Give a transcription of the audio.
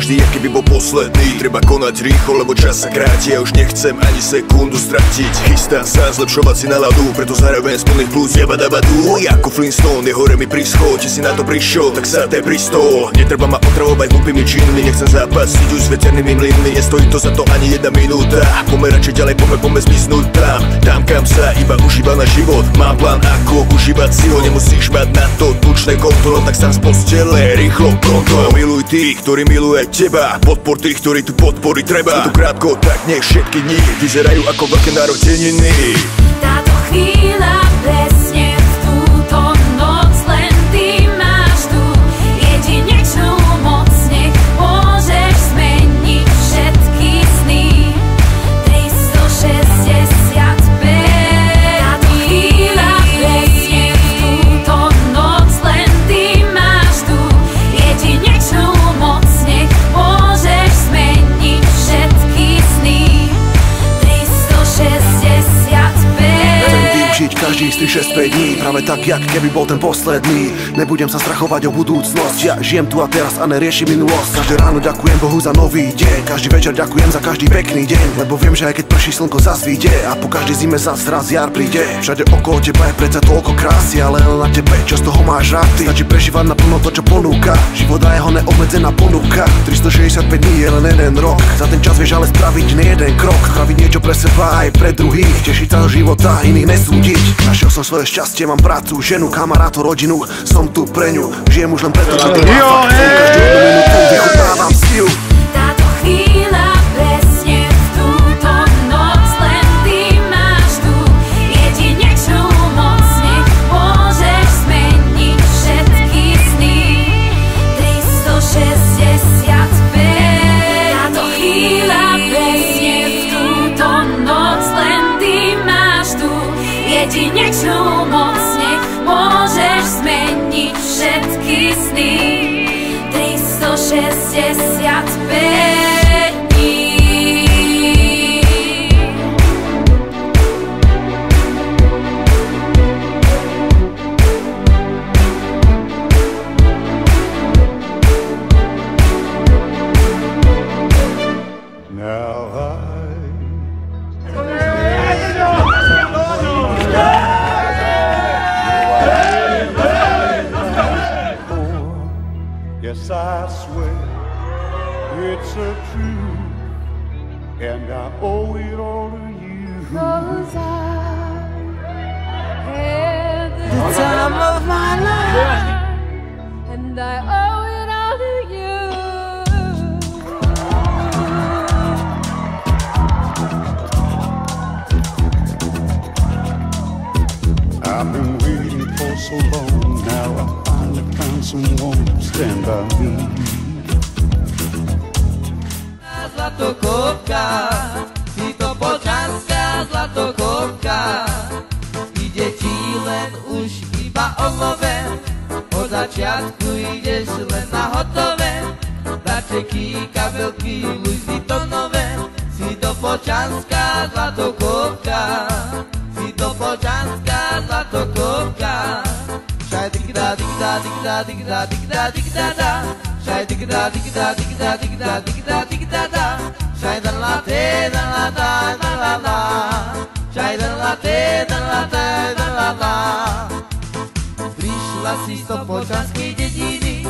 každý, aký by bol posledný. Treba konať rýchlo, lebo čas sa kráti. Ja už nechcem ani sekundu stratiť. Chystám sa zlepšovať si náladu, preto zároveň z plných plus jabadabadu. Ako Flintstone, je hore mi prischod. Či si na to prišiel, tak sa té pristol. Netreba ma otravovať hlupými činmi, nechcem zápasiť už s veternými mlynmi. Nestojí to za to ani jedna minúta. Poďme radšej ďalej, poďme zmiznúť tam, kam sa iba užíva na život. Mám plán, ako užívať si ho. Nemusíš mať na to tučné konto, tak sám z postele, rýchlo, pronto. Miluj tých, ktorí miluje teba, podpor tých, ktorí tu podpory treba. Je tu krátko, tak nech všetky dni vyzerajú ako veľké narodeniny. Táto chvíľa presne v túto noc, len ty máš tu jedinečnú moc. Nech môžeš zmeniť všetky sny. 365. Táto chvíľa presne v túto noc, len ty máš tu jedinečnú moc. Nech môžeš zmeniť všetky sny. 365. Žiť každý z 365 dní, práve tak, jak keby bol ten posledný. Nebudem sa strachovať o budúcnosť, ja žijem tu a teraz a neriešim minulosť. Každé ráno ďakujem Bohu za nový deň, každý večer ďakujem za každý pekný deň. Lebo viem, že aj keď prší slnko zasvíde a po každej zime zas raz jar príde. Všade okolo teba je predsa toľko krásy, ale len na tebe, čo z toho máš rád ty. Stačí prežívať naplno to, čo ponúka život a jeho neobmedzená ponuka. 365 dní je len jeden rok, za ten čas vieš ale spraviť nie jeden krok. Spraviť niečo pre seba aj pre druhých, tešiť sa do života, iných nesúdiť. Našiel som svoje šťastie, mám prácu, ženu, kamarátov, rodinu. Som tu pre ňu, žijem už len preto, čo to má fakt. Chcem každú jednu minútu, vychodávam si ju. Táto chvíľa presne v túto noc, len ty máš tu jedinečnú moc. Nech môžeš zmeniť všetky sny. 365. Táto chvíľa presne v túto noc, len ty máš tu jedinečnú moc. Nech môžeš zmeniť všetky sny. 365 dní. Yes, I swear it's a truth, and I owe it all to you. 'Cause I had the time of my life, and I owe it all to you. I've been waiting for so long, now I finally found someone to stand by me. Zlatokopka, si to Polčanská zlatokopka. Ide ti len už iba o move, od začiatku ideš len na hotové. Darčeky, kabelky, Louis nové, si to Polčanská zlatokopka. Si to Polčanská zlatokopka. Šaj dikda dikda dikda dikda dikda dikda da. Šaj dikda dikda dikda dikda dikda dikda da. Šaj da la te da la da da la la. Šaj da la te da la da da la la. Prišla si z to Polčanskej dediny,